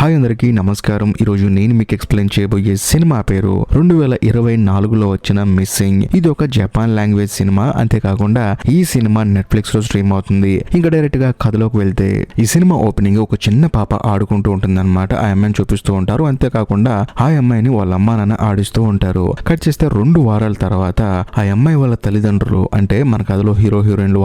Hi అందరికీ నమస్కారం. ఈరోజు నేను మీకు ఎక్స్ప్లెయిన్ చేయబోయే సినిమా పేరు 2024లో వచ్చిన మిస్సింగ్. ఇది ఒక జపాన్ లాంగ్వేజ్ సినిమా. అంతేకాకుండా ఈ సినిమా నెట్ఫ్లిక్స్ లో స్ట్రీమ్ అవుతుంది. ఇంకా డైరెక్ట్ గా కథలోకి వెళ్తే ఈ సినిమా ఓపెనింగ్ ఒక చిన్న పాప ఆడుకుంటూ ఉంటుంది అనమాట. ఆ అమ్మాయిని చూపిస్తూ ఉంటారు. అంతేకాకుండా ఆ అమ్మాయిని వాళ్ళ అమ్మా నాన్న ఆడిస్తూ ఉంటారు. కట్ చేస్తే 2 వారాల తర్వాత ఆ అమ్మాయి వాళ్ళ తల్లిదండ్రులు, అంటే మన కథలో హీరో హీరోయిన్లు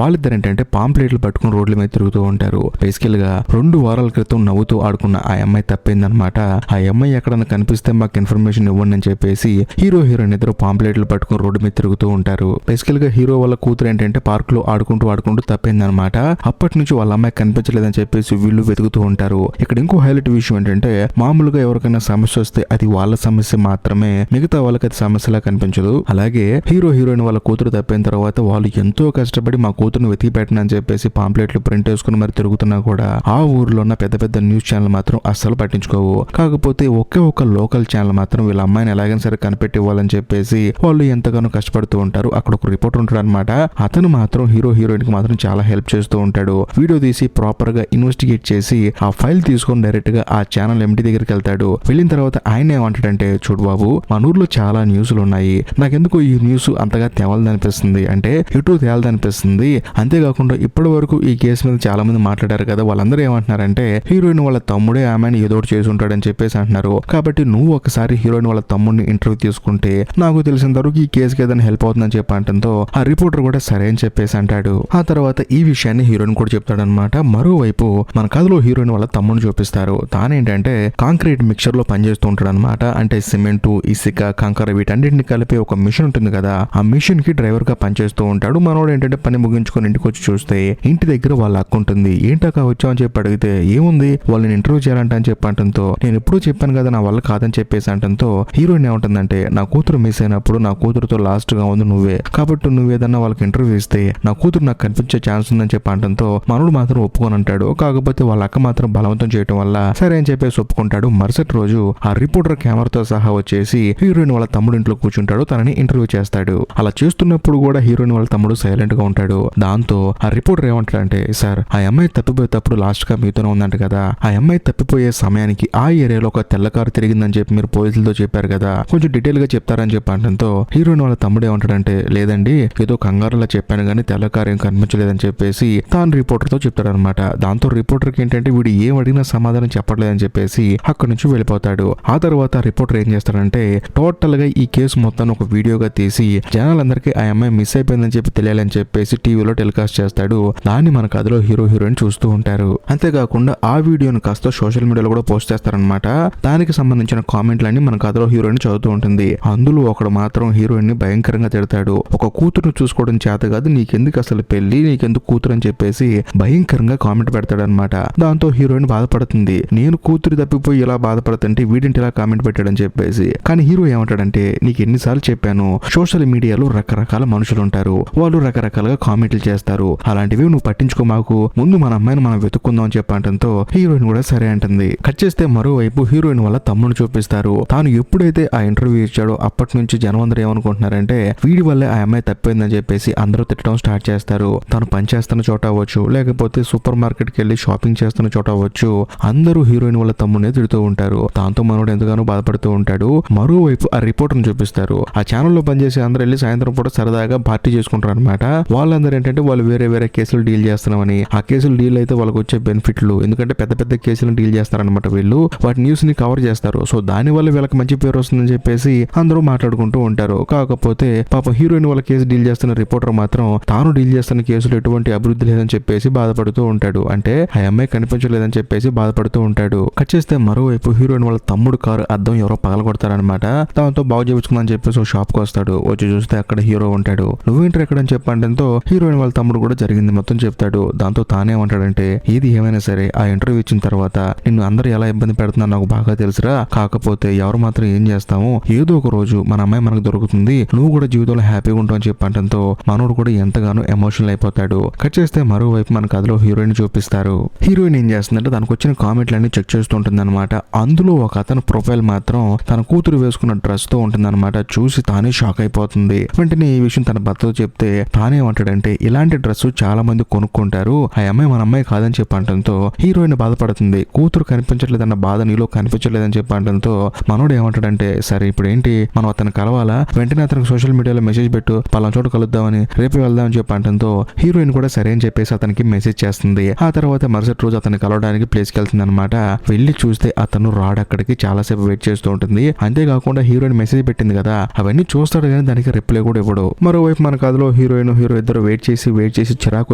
వాళ్ళిద్దరు ఏంటంటే పాంప్లెట్లు పట్టుకుని రోడ్ల మీద తిరుగుతూ ఉంటారు. బేసికల్ గా 2 వారాల క్రితం నవ్వుతూ ఆడుకున్న ఆ అమ్మాయి తప్పిందనమాట. ఆ అమ్మాయి ఎక్కడన్నా కనిపిస్తే మాకు ఇన్ఫర్మేషన్ ఇవ్వండి అని చెప్పేసి హీరో హీరోయిన్ ఇద్దరు పాంప్లెట్లు పట్టుకుని రోడ్డు మీద తిరుగుతూ ఉంటారు. బేసికల్ గా హీరో వాళ్ళ కూతురు ఏంటంటే పార్క్ లో ఆడుకుంటూ తప్పిందనమాట. అప్పటి నుంచి వాళ్ళ అమ్మాయి కనిపించలేదని చెప్పేసి వీళ్ళు వెతుకుతూ ఉంటారు. ఇక్కడ ఇంకో హైలైట్ విషయం ఏంటంటే మామూలుగా ఎవరికైనా సమస్య వస్తే అది వాళ్ళ సమస్య మాత్రమే, మిగతా వాళ్ళకి అది సమస్యలా కనిపించదు. అలాగే హీరో హీరోయిన్ వాళ్ళ కూతురు తప్పిన తర్వాత వాళ్ళు ఎంతో కష్టపడి మా కూతురుని వెతికి పెట్టనని చెప్పేసి పాంప్లెట్లు ప్రింట్ వేసుకుని మరి తిరుగుతున్నా కూడా ఆ ఊర్లో ఉన్న పెద్ద పెద్ద న్యూస్ ఛానల్ మాత్రం అస్సలు పట్టించుకోవు. కాకపోతే ఒకే లోకల్ ఛానల్ మాత్రం వీళ్ళ అమ్మాయిని ఎలాగైనా సరే కనిపెట్టివ్వాలని చెప్పేసి వాళ్ళు ఎంతగానో కష్టపడుతూ ఉంటారు. అక్కడ ఒక రిపోర్టర్ ఉంటాడు అనమాట. అతను మాత్రం హీరో హీరోయిన్ కి మాత్రం చాలా హెల్ప్ చేస్తూ ఉంటాడు. వీడియో తీసి ప్రాపర్ గా ఇన్వెస్టిగేట్ చేసి ఆ ఫైల్ తీసుకొని డైరెక్ట్ గా ఆ ఛానల్ ఎండి దగ్గరికి వెళ్తాడు. వెళ్ళిన తర్వాత ఆయన ఏమంటాడంటే, చూడు బాబు, మన ఊర్లో చాలా న్యూస్లు ఉన్నాయి, నాకెందుకు ఈ న్యూస్ అంతగా తేవాలనిపిస్తుంది, అంటే ఎటు తేలదనిపిస్తుంది. అంతేకాకుండా ఇప్పటి వరకు ఈ కేసు మీద చాలా మంది మాట్లాడారు కదా, వాళ్ళందరూ ఏమంటున్నారంటే హీరోయిన్ వాళ్ళ తమ్ముడే ఆమెను ఏదో ఒకటి చేసి ఉంటాడని చెప్పేసి అంటున్నారు. కాబట్టి నువ్వు ఒకసారి హీరోయిన్ వాళ్ళ తమ్ముడిని ఇంటర్వ్యూ తీసుకుంటే నాకు తెలిసిన వరకు ఈ కేసుకి ఏదైనా హెల్ప్ అవుతుందని చెప్పి అంటంతో ఆ రిపోర్టర్ కూడా సరే అని చెప్పేసి అంటాడు. ఆ తర్వాత ఈ విషయాన్ని హీరోయిన్ కూడా చెప్తాడనమాట. మరోవైపు మన కథలో హీరోయిన్ వాళ్ళ తమ్ముడిని చూపిస్తారు. తానేంటంటే కాంక్రీట్ మిక్చర్ లో పనిచేస్తూ ఉంటాడు అనమాట. అంటే సిమెంట్, ఇసుక, కంకర వీటన్నిటిని కలిపి ఒక మిషన్ ఉంటుంది కదా, ఆ మిషన్ కి డ్రైవర్ గా పనిచేస్తూ ఉంటాడు. మనోడు ఏంటంటే పని ముగించుకొని ఇంటికి వచ్చి చూస్తే ఇంటి దగ్గర వాళ్ళ అక్క ఉంటుంది. ఏంటక్క వచ్చావు అని చెప్పి అడిగితే, ఏముంది వాళ్ళని ఇంటర్వ్యూ చేయాలంట అని చెప్పి అంటంతో, నేను ఎప్పుడూ చెప్పాను కదా నా వల్ల కాదని చెప్పేసి అంటంతో హీరోయిన్ ఏమంటుందంటే, నా కూతురు మిస్ అయినప్పుడు నా కూతురుతో లాస్ట్ గా ఉంది నువ్వే, కాబట్టి నువ్వేదన్నా వాళ్ళకి ఇంటర్వ్యూ ఇస్తే నా కూతురు నాకు కనిపించే ఛాన్స్ ఉందని చెప్పి అంటంతో మనోడు మాత్రం ఒప్పుకొని అంటాడు. కాకపోతే వాళ్ళ అక్క మాత్రం బలవంతం చేయడం వల్ల సరే అని చెప్పేసి ఒప్పుకుంటాడు. మరుసటి రోజు ఆ రిపోర్టర్ కెమెరాతో సహా వచ్చేసి హీరోయిన్ వాళ్ళ తమ్ముడు ఇంట్లో కూర్చుంటాడు. తనని ఇంటర్వ్యూ చేస్తాడు. అలా చేస్తున్నప్పుడు కూడా హీరోయిన్ వాళ్ళ తమ్ముడు సైలెంట్ గా ఉంటాడు. దాంతో ఆ రిపోర్టర్ ఏమంటాడంటే, సార్ ఆ అమ్మాయి తప్పిపోయేటప్పుడు లాస్ట్ గా మీతోనే ఉందంట కదా, ఆ అమ్మాయి తప్పిపోయే సమయానికి ఆ ఏరియాలో ఒక తెల్ల కారు తిరిగిందని చెప్పి మీరు పోలీసులతో చెప్పారు కదా, కొంచెం డీటెయిల్ గా చెప్తారని చెప్పి అంటంతో హీరోయిన్ వాళ్ళ తమ్ముడు ఏమంటాడంటే, లేదండి ఏదో కంగారులా చెప్పాను కానీ తెల్ల కారు ఏం కనిపించలేదని చెప్పేసి తాను రిపోర్టర్ తో చెప్తాడనమాట. దాంతో రిపోర్టర్ కి ఏంటంటే వీడు ఏం అడిగినా సమాధానం చెప్పట్లేదని చెప్పేసి అక్కడి నుంచి వెళ్ళిపోతాడు. ఆ తర్వాత రిపోర్టర్ ఏం చేస్తాడంటే టోటల్ గా ఈ కేసు మొత్తాన్ని ఒక వీడియోగా తీసి జనాలందరికీ ఆ అమ్మాయి మిస్ అయిపోయిందని చెప్పి తెలియాలని చెప్పేసి టీవీలో టెలికాస్ట్ చేస్తాడు. దాన్ని మన కథలో హీరో హీరోయిన్ చూస్తూ ఉంటారు. అంతేకాకుండా ఆ వీడియోను కాస్త సోషల్ మీడియాలో కూడా పోస్ట్ చేస్తారనమాట. దానికి సంబంధించిన కామెంట్లన్నీ మన కథలో హీరోయిన్ చదువుతూ ఉంటుంది. అందులో ఒకడు మాత్రం హీరోయిన్ ని భయంకరంగా తిడతాడు. ఒక కూతురును చూసుకోవడం చేత కాదు, నీకెందుకు అసలు పెళ్లి, నీకెందుకు కూతురు అని చెప్పేసి భయంకరంగా కామెంట్ పెడతాడు అనమాట. దాంతో హీరోయిన్ బాధపడుతుంది. నేను కూతురు తప్పిపోయి ఇలా బాధపడుతుంటే వీడింటి ఇలా కామెంట్ పెట్టాడని చెప్పేసి. కానీ హీరో ఏమంటాడంటే, నీకు ఎన్నిసార్లు చెప్పాను, సోషల్ మీడియాలో రకరకాల మనుషులు ఉంటారు, వాళ్ళు రకరకాలుగా కామెంట్లు చేస్తారు, అలాంటివి నువ్వు పట్టించుకో మాకు, ముందు మన అమ్మాయిని మనం వెతుక్కుందాం అని చెప్పంటంతో హీరోయిన్ కూడా సరే అంటుంది. కట్ చేస్తే మరోవైపు హీరోయిన్ వల్ల తమ్ముడు చూపిస్తారు. తాను ఎప్పుడైతే ఆ ఇంటర్వ్యూ ఇచ్చాడో అప్పటి నుంచి జనం అందరూ ఏమనుకుంటున్నారంటే వీడి వల్లే ఆ అమ్మాయి తప్పిందని చెప్పేసి అందరూ తిట్టడం స్టార్ట్ చేస్తారు. తను పనిచేస్తున్న చోట అవ్వచ్చు, లేకపోతే సూపర్ మార్కెట్ కి వెళ్ళి షాపింగ్ చేస్తున్న చోట అవ్వచ్చు, అందరూ హీరోయిన్ వాళ్ళ తమ్ముడినే తిడుతూ ఉంటారు. దాంతో మనోడు ఎంతగానో బాధపడుతూ ఉంటాడు. మరోవైపు ఆ రిపోర్టర్ని చూపిస్తారు. ఆ ఛానల్లో పనిచేసి అందరూ వెళ్ళి సాయంత్రం పూట సరదాగా పార్టీ చేసుకుంటారు అనమాట. వాళ్ళందరూ ఏంటంటే వాళ్ళు వేరే కేసులు డీల్ చేస్తున్నామని, ఆ కేసులు డీల్ అయితే వాళ్ళకి వచ్చే బెనిఫిట్లు, ఎందుకంటే పెద్ద కేసులను డీల్ చేస్తారనమాట వీళ్ళు, వాటి న్యూస్ ని కవర్ చేస్తారు. సో దాని వల్ల వీళ్ళకి మంచి పేరు వస్తుందని చెప్పేసి అందరూ మాట్లాడుకుంటూ ఉంటారు. కాకపోతే పాప హీరోయిన్ వాళ్ళ కేసు డీల్ చేస్తున్న రిపోర్టర్ మాత్రం తాను డీల్ చేస్తున్న కేసులు ఎటువంటి అభివృద్ధి లేదని చెప్పేసి బాధపడుతూ ఉంటాడు. అంటే ఆ అమ్మాయి కనిపించలేదని చెప్పేసి బాధపడుతూ ఉంటాడు. కట్ చేస్తే మరోవైపు హీరోయిన్ వాళ్ళ తమ్ముడు కారు అద్దం ఎవరో పగలగొడతారనమాట. దాంతో బాగు చేయించుకుందని చెప్పేసి షాప్ కు వస్తాడు. వచ్చి చూస్తే అక్కడ హీరో ఉంటాడు. నువ్వేంటి ఎక్కడని చెప్పంటంతో హీరోయిన్ వాళ్ళ తమ్ముడు కూడా జరిగింది మొత్తం చెప్తాడు. దాంతో తానేమంటాడంటే, ఏది ఏమైనా సరే ఆ ఇంటర్వ్యూ ఇచ్చిన తర్వాత నిన్ను అందరూ ఎలా ఇబ్బంది పెడుతున్నారు నాకు బాగా తెలుసురా, కాకపోతే ఎవరు మాత్రం ఏం చేస్తాము, ఏదో ఒక రోజు మన అమ్మాయి మనకు దొరుకుతుంది, నువ్వు కూడా జీవితంలో హ్యాపీగా ఉంటావు అని చెప్పంటంతో మనోడు కూడా ఎంతగానో ఎమోషనల్ అయిపోతాడు. కట్ చేస్తే మరోవైపు మన కథలో హీరోయిన్ చూపిస్తారు. హీరోయిన్ ఏం చేస్తుందంటే దానికి వచ్చిన కామెంట్లన్నీ చెక్ చేస్తూ ఉంటుంది అనమాట. అందులో ఒక అతని ప్రొఫైల్ మాత్రం తన కూతురు వేసుకున్న డ్రెస్ తో ఉంటుందన్నమాట. చూసి తానే షాక్ అయిపోతుంది. వెంటనే ఈ విషయం తన భర్తతో చెప్తే తానేమంటాడంటే, ఇలాంటి డ్రెస్ చాలా మంది కొనుక్కుంటారు, ఆ అమ్మాయి మన అమ్మాయి కాదని చెప్పంటంతో హీరోయిన్ బాధపడుతుంది. కూతురు కనిపించట్లేదన్న బాధ నీలో కనిపించట్లేదని చెప్పి అనడంతో మనోడు ఏమంటాడంటే సరే ఇప్పుడు ఏంటి మనం అతను కలవాలా, వెంటనే అతనికి సోషల్ మీడియాలో మెసేజ్ పెట్టు, పలానా చోట కలుద్దామని, రేపు వెళ్దామని చెప్పి అనడంతో హీరోయిన్ కూడా సరే అని చెప్పేసి అతనికి మెసేజ్ చేస్తుంది. ఆ తర్వాత మరుసటి రోజు అతన్ని కలవడానికి ప్లేస్కి వెళ్తుంది అనమాట. వెళ్ళి చూస్తే అతను రాడ్ అక్కడికి చాలాసేపు వెయిట్ చేస్తూ ఉంటుంది. అంతేకాకుండా హీరోయిన్ మెసేజ్ పెట్టింది కదా అవన్నీ చూస్తాడు కానీ దానికి రిప్లై కూడా ఇవ్వడు. మరోవైపు మన కథలో హీరో ఇద్దరు వెయిట్ చేసి చిరాకు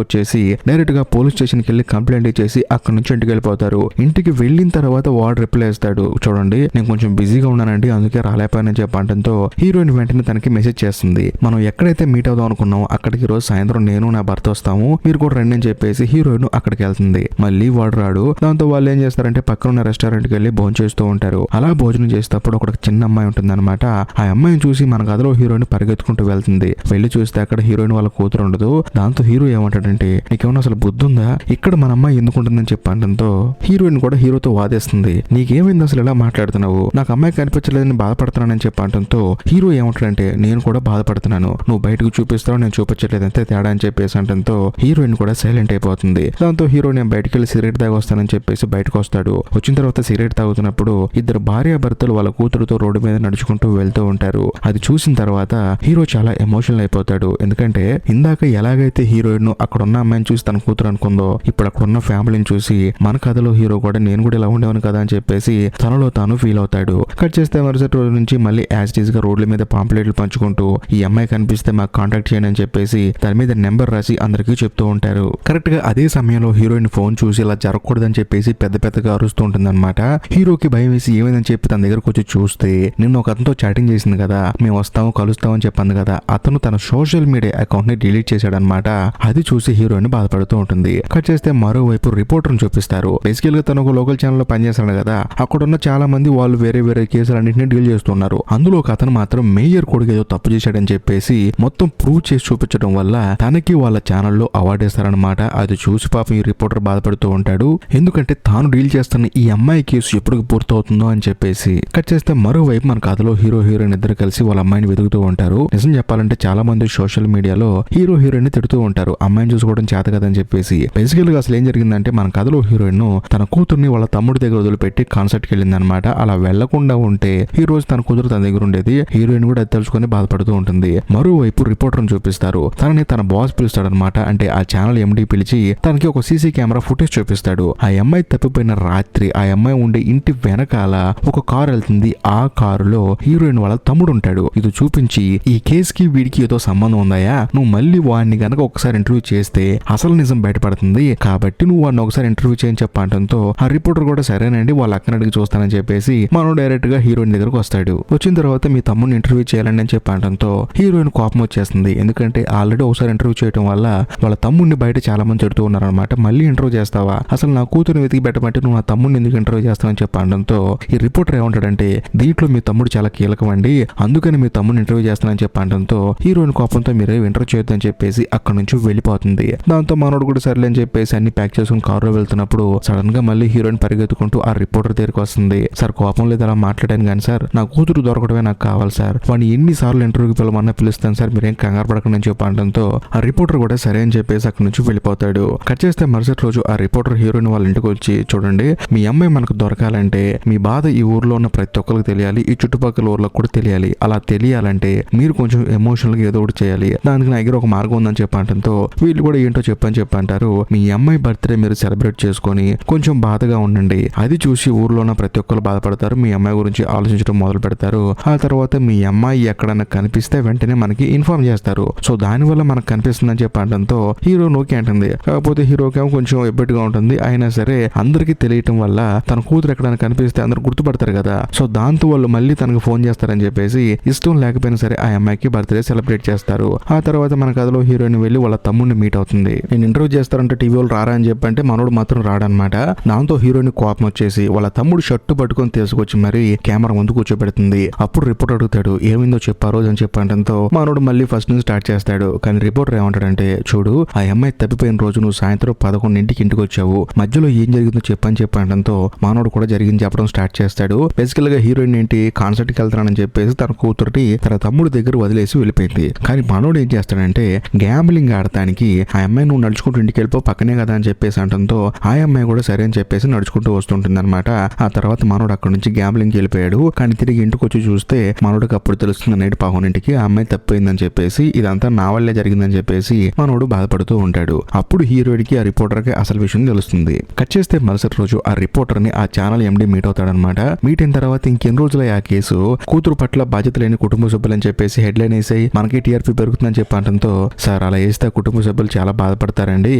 వచ్చేసి డైరెక్ట్ గా పోలీస్ స్టేషన్ కి వెళ్ళి కంప్లైంట్ ఇచ్చేసి అక్కడ నుంచి ఇంటికి వెళ్ళిపోతారు. ఇంటికి వెళ్ళిన తర్వాత వాడు రిప్లై ఇస్తాడు, చూడండి నేను కొంచెం బిజీగా ఉన్నానండి అందుకే రాలేకపోయానని చెప్పడంతో హీరోయిన్ వెంటనే తనకి మెసేజ్ చేస్తుంది. మనం ఎక్కడైతే మీట్ అవుదాం అనుకున్నాం అక్కడికి రోజు సాయంత్రం నేను నా భర్త వస్తాము, మీరు కూడా రండి అని చెప్పేసి హీరోయిన్ అక్కడికి వెళ్తుంది. మళ్ళీ వాడు రాడు. దాంతో వాళ్ళు ఏం చేస్తారంటే పక్కన ఉన్న రెస్టారెంట్ కి వెళ్ళి భోజనం చేస్తూ ఉంటారు. అలా భోజనం చేసేటప్పుడు ఒక చిన్న అమ్మాయి ఉంటుంది అనమాట. ఆ అమ్మాయిని చూసి మన కథలో హీరోయిన్ పరిగెత్తుకుంటూ వెళ్తుంది. వెళ్ళి చూస్తే అక్కడ హీరోయిన్ వాళ్ళ కూతురు ఉండదు. దాంతో హీరో ఏమంటాడంటే నీకేమన్నా అసలు బుద్ధి ఉందా, ఇక్కడ మన అమ్మాయి ఎందుకుంటుందని చెప్పడంతో హీరోయిన్ కూడా హీరోతో వాదేస్తుంది. నీకేమైంది అసలు ఎలా మాట్లాడుతున్నావు, నాకు అమ్మాయి కనిపించలేదని బాధపడుతున్నానని చెప్పడంతో హీరో ఏమంటాడంటే నేను కూడా బాధపడుతున్నాను, నువ్వు బయటకు చూపిస్తావు నేను చూపించట్లేదు అంతే తేడా అని చెప్పేసి అంటంతో హీరోయిన్ కూడా సైలెంట్ అయిపోతుంది. దాంతో హీరో నేను బయటకు వెళ్ళి సిగరెట్ తాగి వస్తానని చెప్పేసి బయటకు వస్తాడు. వచ్చిన తర్వాత సిగరెట్ తాగుతున్నప్పుడు ఇద్దరు భార్యాభర్తలు వాళ్ళ కూతురుతో రోడ్డు మీద నడుచుకుంటూ వెళ్తూ ఉంటారు. అది చూసిన తర్వాత హీరో చాలా ఎమోషనల్ అయిపోతాడు. ఎందుకంటే ఇందాక ఎలాగైతే హీరోయిన్ అక్కడ ఉన్న అమ్మాయిని చూసి తన కూతురు అనుకుందో ఇప్పుడు అక్కడ ఉన్న ఫ్యామిలీని చూసి మన కథలో హీరో కూడా నేను కూడా ఇలా ఉండేవాను కదా అని చెప్పేసి తనలో తాను ఫీల్ అవుతాడు. కట్ చేస్తే మరుసటి రోజు నుంచి మళ్ళీ యాజ్ టీజ్ గా రోడ్ల మీద పాంప్లెట్లు పంచుకుంటూ ఈ అమ్మాయి కనిపిస్తే మాకు కాంటాక్ట్ చేయండి అని చెప్పేసి దాని మీద నెంబర్ రాసి అందరికీ చెప్తూ ఉంటారు. కరెక్ట్ గా అదే సమయంలో హీరోయిన్ ఫోన్ చూసి ఇలా జరగకూడదని చెప్పేసి పెద్దగా అరుస్తూ ఉంటుంది అనమాట. హీరోకి భయం వేసి ఏమైందని చెప్పి తన దగ్గరకు వచ్చి చూస్తే నిన్న ఒక అతనితో చాటింగ్ చేసింది కదా, మేము వస్తాము కలుస్తాం అని చెప్పాను కదా, అతను తన సోషల్ మీడియా అకౌంట్ ని డిలీట్ చేశాడనమాట. అది చూసి హీరోయిన్ బాధపడుతూ ఉంటుంది. కట్ చేస్తే మరోవైపు రిపోర్టర్ చూపిస్తారు. బేసికల్ గా తను ఒక లోకల్ ఛానల్ లో పనిచేస్తాడు కదా, అక్కడ ఉన్న చాలా మంది వాళ్ళు వేరే కేసులన్నింటినీ డీల్ చేస్తున్నారు. అందులో ఒక అతను మాత్రం మేయర్ కొడుకు ఏదో తప్పు చేశాడని చెప్పేసి మొత్తం ప్రూవ్ చేసి చూపించడం వల్ల తనకి వాళ్ళ ఛానల్లో అవార్డు ఇస్తారనమాట. అది చూసి పాపం ఈ రిపోర్టర్ బాధపడుతూ ఉంటాడు. ఎందుకంటే తాను డీల్ చేస్తున్న ఈ అమ్మాయి కేసు ఎప్పుడు పూర్తవుతుందో అని చెప్పేసి. కట్ చేస్తే మరోవైపు మన కథలో హీరోయిన్ ఇద్దరు కలిసి వాళ్ళ అమ్మాయిని వెతుకుతూ ఉంటారు. నిజం చెప్పాలంటే చాలా మంది సోషల్ మీడియాలో హీరోయిన్ తిడుతూ ఉంటారు అమ్మాయిని చూసుకోవడం చేత కదని చెప్పేసి. బేసికల్ గా అసలు ఏం జరిగిందంటే మన కథలో హీరోయిన్ తన కూతుర్ని వాళ్ళ తమ్ముడి దగ్గర వదిలిపెట్టి కాన్సర్ట్ కి వెళ్ళింది అనమాట. అలా వెళ్లకుండా ఉంటే ఈ రోజు తన కూతురు తన దగ్గర ఉండేది. హీరోయిన్ కూడా అది తెలుసుకొని బాధపడుతూ ఉంటుంది. మరోవైపు రిపోర్టర్ చూపిస్తారు. తనని తన బాస్ పిలుస్తాడు అనమాట. అంటే ఆ ఛానల్ ఎండి పిలిచి తనకి ఒక సీసీ కెమెరా ఫుటేజ్ చూపిస్తాడు. ఆ అమ్మాయి తప్పిపోయిన రాత్రి ఆ అమ్మాయి ఉండే ఇంటి వెనకాల ఒక కారు వెళ్తుంది. ఆ కారులో హీరోయిన్ వాళ్ళ తమ్ముడు ఉంటాడు. ఇది చూపించి ఈ కేసుకి వీడికి ఏదో సంబంధం ఉందాయా, నువ్వు మళ్ళీ వాడిని గనక ఒకసారి ఇంటర్వ్యూ చేస్తే అసలు నిజం బయటపడుతుంది కాబట్టి నువ్వు వాడిని ఒకసారి ఇంటర్వ్యూ చేయని చెప్పడంతో ఆ రిపోర్టర్ కూడా సరేనండి వాళ్ళ అక్కని అడిగి చూస్తానని చెప్పేసి మనం డైరెక్ట్ గా హీరోయిన్ దగ్గరకు వస్తాడు. వచ్చిన తర్వాత మీ తమ్ముడిని ఇంటర్వ్యూ చేయాలని అని చెప్పడంతో హీరోయిన్ కోపం వచ్చేస్తుంది. ఎందుకంటే ఆల్రెడీ ఒకసారి ఇంటర్వ్యూ చేయడం వల్ల వాళ్ళ తమ్ముడిని బయట చాలా మంది చెడుతూ ఉన్నారనమాట. మళ్ళీ ఇంటర్వ్యూ చేస్తావా, అసలు నా కూతురు వెతికి పెట్టమంటే నువ్వు నా తమ్ముడిని ఎందుకు ఇంటర్వ్యూ చేస్తానని చెప్పడంతో ఈ రిపోర్టర్ ఏమంటాడంటే దీంట్లో మీ తమ్ముడు చాలా కీలకం అండి, అందుకని మీ తమ్ముడిని ఇంటర్వ్యూ చేస్తానని చెప్పడంతో హీరోయిన్ కోపంతో మీరే ఇంటర్వ్యూ చేయొద్దని చెప్పేసి అక్కడ నుంచి వెళ్ళిపోతుంది. దాంతో మనోడు కూడా సర్లే అని చెప్పేసి అన్ని ప్యాక్ చేసుకుని కారులో వెళ్తున్నప్పుడు సడన్ గా మళ్ళీ హీరోయిన్ పరిగెత్తుకుంటూ ఆ రిపోర్టర్ దగ్గరికి వస్తుంది. సార్ కోపం లేదు అలా మాట్లాడాను కానీ సార్ నా కూతురు దొరకడమే నాకు కావాలి సార్, వాడిని ఎన్నిసార్లు ఇంటర్వ్యూకి పిలవమన్నా పిలుస్తాను సార్, మీరేం కంగారు పడకండి అని చెప్పడంతో ఆ రిపోర్టర్ కూడా సరే అని చెప్పేసి అక్కడ నుంచి వెళ్ళిపోతాడు. కట్ చేస్తే మరుసటి రోజు ఆ రిపోర్టర్ హీరోయిన్ వాళ్ళ ఇంటికి వచ్చి చూడండి మీ అమ్మాయి మనకు దొరకాలంటే మీ బాధ ఈ ఊర్లో ఉన్న ప్రతి ఒక్కరికి తెలియాలి, ఈ చుట్టుపక్కల ఊర్లకు కూడా తెలియాలి. అలా తెలియాలంటే మీరు కొంచెం ఎమోషనల్ గా ఏదో ఒకటి చేయాలి, దానికి నా దగ్గర ఒక మార్గం ఉందని చెప్పడంతో వీళ్ళు కూడా ఏంటో చెప్పంటారు. మీ అమ్మాయి బర్త్డే మీరు సెలబ్రేట్ చేసుకొని కొంచెం బాధగా ఉండండి, అది చూసి ఊర్లో ఉన్న ప్రతి ఒక్కరు బాధపడతారు, మీ అమ్మాయి గురించి ఆలోచించడం మొదలు పెడతారు. ఆ తర్వాత మీ అమ్మాయి ఎక్కడన్నా కనిపిస్తే వెంటనే మనకి ఇన్ఫార్మ్ చేస్తారు. సో దానివల్ల మనకు కనిపిస్తుందని చెప్పడంతో హీరో నోకి అంటుంది. కాకపోతే హీరోకి కొంచెం ఎబ్బెట్టుగా ఉంటుంది. అయినా సరే అందరికీ తెలియటం వల్ల తన కూతురు ఎక్కడైనా కనిపిస్తే అందరు గుర్తుపడతారు కదా, సో దాంతో వాళ్ళు మళ్ళీ తనకు ఫోన్ చేస్తారని చెప్పేసి ఇష్టం లేకపోయినా సరే ఆ అమ్మాయికి బర్త్డే సెలబ్రేట్ చేస్తారు. ఆ తర్వాత మన కథలో హీరోయిన్ వెళ్ళి వాళ్ళ తమ్ముడిని మీట్ అవుతుంది. నేను ఇంటర్వ్యూ చేస్తారంటే టీవీ వాళ్ళు రారా అని చెప్పంటే మనోడు మాత్రం రాడనమాట. దాంతో హీరోయిన్ కోపం వచ్చేసి వాళ్ళ తమ్ముడు షర్టు పట్టుకొని తీసుకొచ్చి మరి కెమెరా ముందు కూర్చోబెడుతుంది. అప్పుడు రిపోర్టర్ అడుగుతాడు ఏమైందో చెప్పా రోజు అని చెప్పడంతో మనోడు మళ్ళీ ఫస్ట్ నుంచి స్టార్ట్ చేస్తాడు. కానీ రిపోర్టర్ ఏమంటాడంటే చూడు ఆ అమ్మాయి తప్పిపోయిన రోజు నువ్వు సాయంత్రం 11 ఇంటికి వచ్చావు, మధ్యలో ఏం జరిగిందో చెప్పడంతో మనోడు కూడా జరిగింది చెప్పడం స్టార్ట్ చేస్తాడు. బేసికల్ గా హీరోయిన్ ఏంటి కాన్సర్ట్ కి వెళ్తానని చెప్పేసి తన కూతురుని తన తమ్ముడు దగ్గర వదిలేసి వెళ్ళిపోయింది. కానీ మనోడు ఏం చేస్తాడంటే గ్యాంబ్లింగ్ ఆడటానికి ఆ అమ్మాయి నువ్వు నడుచుకుంటూ ఇంటికి వెళ్ళిపో పక్కనే కదా అని చెప్పేసి అంటంతో ఆ అమ్మాయి కూడా సరే అని చెప్పేసి నడుచుకుంటూ వస్తుంటుంది అనమాట. ఆ తర్వాత మనోడు అక్కడ నుంచి గ్యాంబ్లింగ్ వెళ్ళిపోయాడు. కానీ తిరిగి ఇంటికి వచ్చి చూస్తే మనోడికి అప్పుడు తెలుస్తుంది నైట్ పవనింటికి ఆ అమ్మాయి తప్పిపోయిందని చెప్పేసి, ఇదంతా నా వల్లే జరిగిందని చెప్పేసి మనోడు బాధపడుతూ ఉంటాడు. అప్పుడు హీరోయిన్ కి ఆ రిపోర్టర్ కి అసలు విషయం తెలుస్తుంది. కట్ చేస్తే మరుసటి రోజు ఆ రిపోర్టర్ ని ఆ ఛానల్ ఎండి మీట్ అవుతాడనమాట. మీట్ అయిన తర్వాత ఇంకెన్ని రోజుల ఆ కేసు కూతురు పట్ల బాధ్యత లేని కుటుంబ సభ్యులని చెప్పేసి హెడ్లైన్ వేసాయి, మనకి టీఆర్పీ పెరుగుతుందని చెప్పడంతో, సార్ అలా వేస్తే కుటుంబ సభ్యులు చాలా బాధపడతారండి,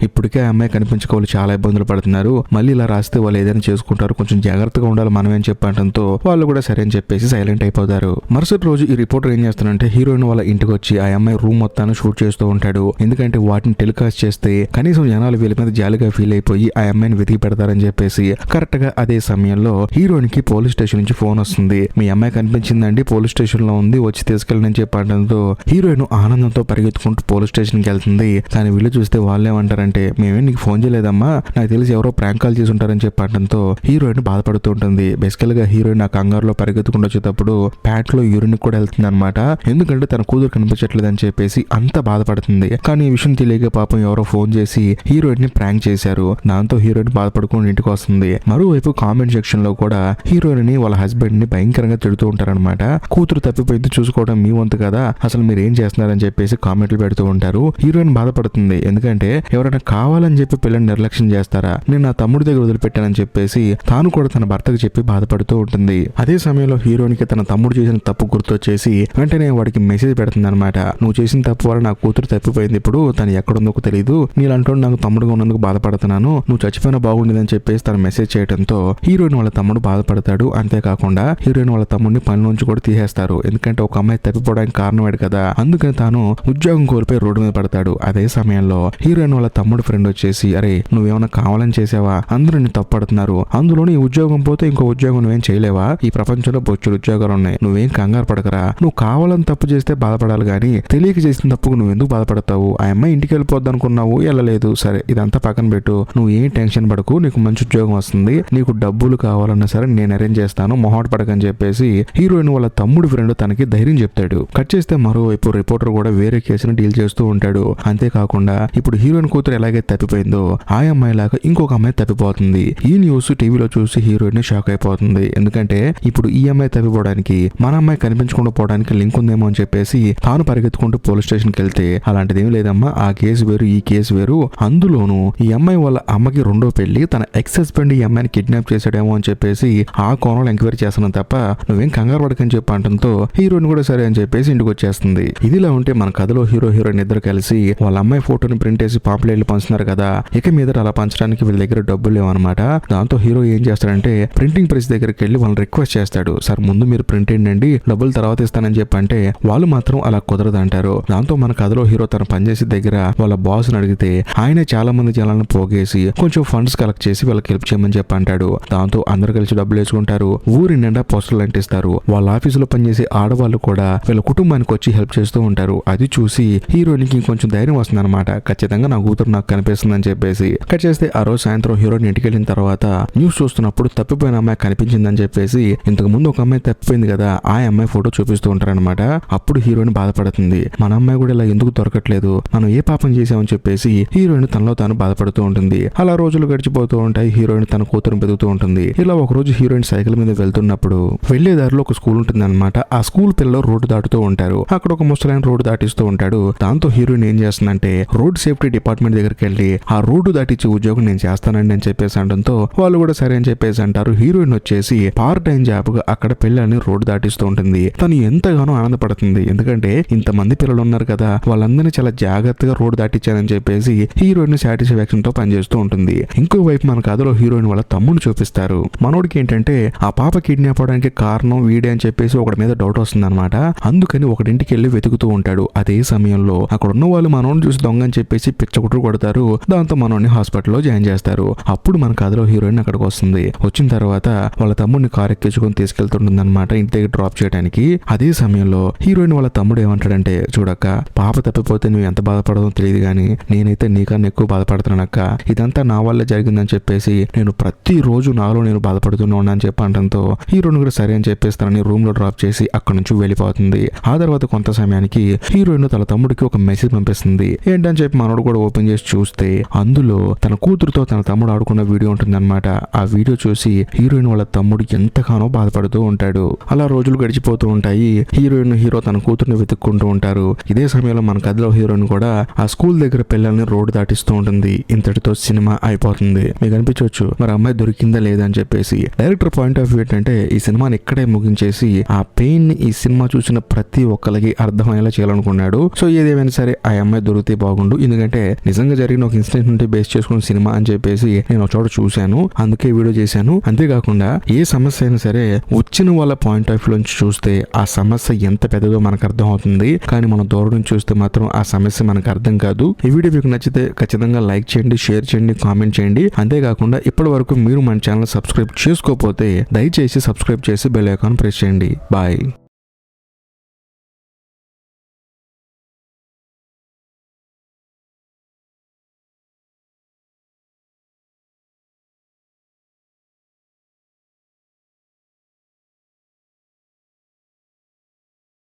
ఇప్పటికే ఆ అమ్మాయి కనిపించుకోవాలి చాలా ఇబ్బందులు పడుతున్నారు, మళ్ళీ ఇలా రాస్తే వాళ్ళు ఏదైనా చేసుకుంటారు, కొంచెం జాగ్రత్తగా ఉండాలి మనమేం చెప్పడంతో వాళ్ళు కూడా సరే అని చెప్పేసి సైలెంట్ అయిపోతారు. మరుసటి రోజు ఈ రిపోర్టర్ ఏం చేస్తానంటే హీరోయిన్ వాళ్ళ ఇంటికి వచ్చి ఆ అమ్మాయి రూమ్ మొత్తాన్ని షూట్ చేస్తూ ఉంటాడు. ఎందుకంటే వాటిని టెలికాస్ట్ చేస్తే కనీసం జనాలు వీళ్ళ మీద జాలిగా ఫీల్ అయిపోయి ఆ అమ్మాయిని వెతికి పెడతారని చెప్పేసి. కరెక్ట్ గా అదే సమయంలో హీరోయిన్ కి పోలీస్ స్టేషన్ నుంచి ఫోన్ వస్తుంది. మీ అమ్మాయి కనిపించిందండి, పోలీస్ స్టేషన్ లో ఉంది, వచ్చి తీసుకెళ్ళని చెప్పడంతో హీరోయిన్ ఆనందంతో పరిగెత్తుకుంటూ పోలీస్ స్టేషన్ కి వెళ్తుంది. కానీ వీళ్ళు చూస్తే వాళ్ళేమంటారంటే, మేమే నీకు ఫోన్ చేయలేదమ్మా, నాకు తెలిసి ఎవరో ప్రాంక్ కాల్ చేసి ఉంటారని చెప్పడంతో హీరోయిన్ బాధపడుతూ ఉంటుంది. బేసికల్ గా హీరోయిన్ ఆ కంగారులో పరిగెత్తుకుంటూ వచ్చేటప్పుడు ప్యాట్ లో యూరిన్ కూడా వెళ్తుంది అనమాట. ఎందుకంటే తన కూతురు కనిపించట్లేదని చెప్పేసి అంత బాధపడుతుంది. కానీ ఈ విషయం తెలియక పాపం ఎవరో ఫోన్ చేసి హీరోయిన్ ని ప్రాంక్ చేశారు. దాంతో హీరోయిన్ బాధపడుకుని ఇంటికి వస్తుంది. మరోవైపు కామెంట్ సెక్షన్ లో కూడా హీరోయిన్ ని వాళ్ళ హస్బెండ్ ని భయంకరంగా తిడుతూ ఉంటారనమాట. కూతురు తప్పిపోయింది చూసుకోవడం మీ వంతు కదా, అసలు మీరు ఏం చేస్తున్నారని చెప్పేసి కామెంట్లు పెడుతూ ఉంటారు. హీరోయిన్ బాధపడుతుంది. ఎందుకంటే ఎవరైనా కావాలని చెప్పి పిల్లని నిర్లక్ష్యం చేస్తారా, నేను నా తమ్ముడి దగ్గర వదిలిపెట్టానని చెప్పేసి తాను కూడా తన భర్తకు చెప్పి బాధపడుతూ ఉంటుంది. అదే సమయంలో హీరోయిన్ కి తన తమ్ముడు చేసిన తప్పు గుర్తొచ్చేసి వెంటనే వాడికి మెసేజ్ పెడుతుంది అనమాట. నువ్వు చేసిన తప్పు వల్ల నా కూతురు తప్పిపోయింది, ఇప్పుడు తను ఎక్కడుందో తెలియదు, నీలంటూ నాకు తమ్ముడుగా ఉన్నందుకు బాధపడుతున్నాను, నువ్వు చచ్చిపోయినా బాగుండేదని చెప్పేసి తన మెసేజ్ చేయడంతో హీరోయిన్ వాళ్ళ తమ్ముడు బాధపడతాడు. అంతేకాకుండా హీరోయిన్ వాళ్ళ తమ్ముడిని పని నుంచి కూడా తీసేస్తారు. ఎందుకంటే ఒక అమ్మాయి తప్పిపోవడానికి కారణమేడు కదా, అందుకని తాను ఉద్యోగం కోల్పోయి రోడ్డు మీద పడతాడు. అదే సమయంలో హీరోయిన్ వాళ్ళ తమ్ముడు ఫ్రెండ్ వచ్చేసి, అరే నువ్వేమన్నా కావాలని చేసావా, అందరూ నిన్ను తప్పడుతున్నారు, అందులోని ఈ ఉద్యోగం పోతే ఇంకో ఉద్యోగం నువ్వేం చేయలేవా, ఈ ప్రపంచంలో బొచ్చుడు ఉద్యోగాలు ఉన్నాయి, నువ్వేం కంగారు పడకరా, నువ్వు కావాలని తప్పు చేస్తే బాధపడాలి కానీ తెలియక చేసిన తప్పుకు నువ్వు ఎందుకు బాధపడతావు, ఆ అమ్మాయి ఇంటికి వెళ్ళిపోద్ది అనుకున్నావు, వెళ్ళలేదు, సరే ఇదంతా పక్కన పెట్టు, నువ్వు ఏం టెన్షన్ పడకు, నీకు మంచి ఉద్యోగం వస్తుంది, నీకు డబ్బులు కావాలన్నా సరే నేను అరేంజ్ చేస్తాను, మొహాట పడకని చెప్పేసి హీరోయిన్ వాళ్ళ తమ్ముడు ఫ్రెండ్ తనకి ధైర్యం చెప్తాడు. కట్ చేస్తే మరోవైపు రిపోర్టర్ కూడా వేరే కేసును డీల్ చేస్తూ ఉంటాడు. అంతేకాకుండా ఇప్పుడు హీరోయిన్ కూతురు ఎలాగైతే తప్పిపోయిందో ఆ అమ్మాయి లాగా ఇంకొక అమ్మాయి తప్పిపోతుంది. ఈ న్యూస్ టీవీలో చూసి హీరోయిన్ షాక్ అయిపోతుంది. ఎందుకంటే ఇప్పుడు ఈ అమ్మాయి తప్పిపోవడానికి మన అమ్మాయి కనిపించకుండా పోవడానికి లింక్ ఉందేమో అని చెప్పేసి తాను పరిగెత్తుకుంటూ పోలీస్ స్టేషన్ కి వెళ్తే, అలాంటిది ఏం లేదమ్మా, ఆ కేసు వేరు ఈ కేసు వేరు, అందులోనూ ఈ అమ్మాయి వాళ్ళ అమ్మకి రెండో పెళ్లి, తన ఎక్స్ హస్బెండ్ ఈ అమ్మాయిని కిడ్నాప్ చేశాడేమో అని చెప్పేసి ఆ కోణంలో ఎంక్వైరీ చేస్తున్నాను తప్ప నువ్వేం కంగారు పడకని చెప్పి అంటంతో హీరోయిన్ కూడా సరే అని చెప్పేసి ఇంటికి వచ్చేస్తుంది. ఇదిలా ఉంటే మన కథలో హీరోయిన్ ఇద్దరు కలిసి వాళ్ళ అమ్మాయి ఫోటోని ప్రింట్ చేసి పాంప్లెట్లు పంచుతున్నారు కదా, ఇక మీద అలా పంచడానికి వీళ్ళ దగ్గర డబ్బులు లేవన్నమాట. దాంతో హీరో ఏం చేస్తాడంటే ప్రింటింగ్ ప్రెస్ దగ్గరికి వెళ్ళి వాళ్ళని రిక్వెస్ట్ చేస్తాడు, సార్ ముందు మీరు ప్రింట్ ఏంటండి, డబ్బులు తర్వాత ఇస్తానని చెప్పి అంటే వాళ్ళు మాత్రం అలా కుదరదు అంటారు. దాంతో మన కథలో హీరో తన పనిచేసే దగ్గర వాళ్ళ బాస్ ని అడిగితే ఆయనే చాలా మంది జనాలను పోగేసి కొంచెం ఫండ్స్ కలెక్ట్ చేసి వాళ్ళకి హెల్ప్ చేయమని చెప్పి అంటాడు. దాంతో అందరు కలిసి డబ్బులు వేసుకుంటారు. ఊరి నిండా పోస్టర్లు అంటిస్తారు. వాళ్ళ ఆఫీసులో పనిచేసే ఆడవాళ్ళు కూడా వీళ్ళ కుటుంబానికి వచ్చి హెల్ప్ చేస్తూ ఉంటారు. అది చూసి హీరోయిన్ కి కొంచెం ధైర్యం వస్తుంది అనమాట, ఖచ్చితంగా నా కూతురు నాకు కనిపిస్తుందని చెప్పేసి. కట్ చేస్తే ఆ రోజు సాయంత్రం హీరోయిన్ ఇంటికి వెళ్ళిన తర్వాత న్యూస్ చూస్తున్నప్పుడు తప్పిపోయిన అమ్మాయి కనిపించిందని చెప్పేసి ఇంతకు ముందు ఒక అమ్మాయి తప్పిపోయింది కదా ఆ అమ్మాయి ఫోటో చూపిస్తూ ఉంటారనమాట. అప్పుడు హీరోయిన్ బాధపడుతుంది, మన అమ్మాయి కూడా ఇలా ఎందుకు దొరకట్లేదు, మనం ఏ పాపం చేసామని చెప్పేసి హీరోయిన్ తనలో తాను బాధపడుతూ ఉంటుంది. అలా రోజులు గడిచిపోతూ ఉంటాయి. హీరోయిన్ తన కూతురుని పెరుగుతూ ఉంటుంది. ఇలా ఒక రోజు హీరోయిన్ సైకిల్ మీద వెళ్తున్నప్పుడు వెళ్లే దారిలో ఒక స్కూల్ ఉంటుంది అనమాట. ఆ స్కూల్ పిల్లలు రోడ్డు దాటుతూ ఉంటారు. అక్కడ ఒక ముసలాయన రోడ్డు దాటిస్తూ ఉంటాడు. దాంతో హీరోయిన్ ఏం చేస్తుందంటే రోడ్ సేఫ్టీ డిపార్ట్మెంట్ దగ్గరికి వెళ్ళి ఆ రోడ్డు దాటిచ్చే ఉద్యోగం నేను చేస్తానండి అని చెప్పేసి అనడంతో వాళ్ళు కూడా సరే అని చెప్పేసి అంటారు. హీరోయిన్ వచ్చేసి పార్ట్ టైం జాబ్ గా అక్కడ పిల్లల్ని రోడ్డు దాటిస్తూ ఉంటుంది. తను ఎంతగానో ఆనందపడుతుంది. ఎందుకంటే ఇంతమంది పిల్లలు ఉన్నారు కదా, వాళ్ళందరినీ చాలా జాగ్రత్తగా రోడ్డు దాటిచ్చానని చెప్పేసి హీరోయిన్ సాటిస్ఫాక్షన్ తో పనిచేస్తూ ఉంటుంది. ఇంకోవైపు మన కథలో హీరోయిన్ వాళ్ళ తమ్ముడు చూపిస్తారు. మనోడికి ఏంటంటే ఆ పాప కిడ్నాప్ అవడానికి కారణం వీడే అని చెప్పేసి ఒకటి మీద డౌట్ వస్తుంది అనమాట. అందుకని ఒకటింటికి వెళ్ళి వెతుకుతూ ఉంటాడు. అదే సమయంలో అక్కడ ఉన్న వాళ్ళు మనోడిని చూసి దొంగ అని చెప్పేసి పిచ్చకుట్రు కొడతారు. దాంతో మనోడిని హాస్పిటల్లో జాయిన్ చేస్తారు. అప్పుడు మన కథలో హీరోయిన్ అక్కడికి వస్తుంది. వచ్చిన తర్వాత వాళ్ళ తమ్ముడిని కారు ఎక్కించుకొని తీసుకెళ్తుంటుంది అనమాట ఇంటి దగ్గర డ్రాప్ చేయడానికి. అదే సమయంలో హీరోయిన్ వాళ్ళ తమ్ముడు ఏమంటాడంటే, చూడక్క పాప తప్పిపోతే నువ్వు ఎంత బాధపడదో తెలియదు కానీ నేనైతే నీకన్నా ఎక్కువ బాధపడుతున్నానక్క, ఇదంతా నా వల్లే జరిగిందని చెప్పేసి నేను ప్రతిరోజు నాలో నేను బాధపడుతూనే ఉన్నా అని చెప్పి అంటంతో హీరోయిన్ కూడా సరే అని చెప్పేస్తానని రూమ్ లో డ్రాప్ చేసి అక్కడ నుంచి వెళ్ళిపోతుంది. ఆ తర్వాత కొంత సమయానికి హీరోయిన్ తన తమ్ముడికి ఒక మెసేజ్ పంపిస్తుంది. ఏంటని చెప్పి మనోడు కూడా ఓపెన్ చేసి చూస్తే అందులో తన కూతురుతో తన తమ్ముడు ఆడుకున్న వీడియో ఉంటుందన్నమాట. ఆ వీడియో చూసి హీరోయిన్ వాళ్ళ తమ్ముడు ఎంతగానో బాధపడుతూ ఉంటాడు. అలా రోజులు గడిచిపోతూ ఉంటాయి. హీరో తన కూతుర్ని వెతుక్కుంటూ ఉంటారు. ఇదే సమయంలో మన కథలో హీరోయిన్ కూడా ఆ స్కూల్ దగ్గర పిల్లల్ని రోడ్డు దాటిస్తూ ఉంటుంది. ఇంతటితో సినిమా అయిపోతుంది. మీకు అనిపించవచ్చు మరి అమ్మాయి దొరికిందా లేదా అని చెప్పేసి. డైరెక్టర్ పాయింట్ ఆఫ్ వ్యూ ఏంటంటే ఈ సినిమాని ఇక్కడే ముగించేసి ఆ పెయిన్ ని ఈ సినిమా చూసిన ప్రతి ఒక్కరికి అర్థమయ్యేలా చేయాలనుకున్నాడు. సో ఏదేమైనా సరే ఆ అమ్మాయి దొరికితే బాగుండు, ఎందుకంటే నిజంగా జరిగిన ఒక ఇన్సిడెంట్ నుండి బేస్ చేసుకున్న సినిమా అని చెప్పేసి నేను ఒక చోట చూశాను, అందుకే వీడియో చేశాను. అంతేకాకుండా ఏ సమస్య అయినా సరే వచ్చిన వాళ్ళ పాయింట్ ఆఫ్ వ్యూ నుంచి చూస్తే ఆ సమస్య ఎంత పెద్దదో మనకు అర్థం అవుతుంది. కానీ మనం దూరం నుంచి చూస్తే మాత్రం ఆ సమస్య మనకు అర్థం కాదు. ఈ వీడియో మీకు నచ్చితే ఖచ్చితంగా లైక్ చేయండి, షేర్ చేయండి, కామెంట్ చేయండి. అంతేకాకుండా ఇప్పటి వరకు మీరు మన ఛానల్ సబ్స్క్రైబ్ చేసుకోకపోతే దయచేసి సబ్స్క్రైబ్ చేసి బెల్ ఐకాన్ ప్రెస్ చేయండి. బాయ్.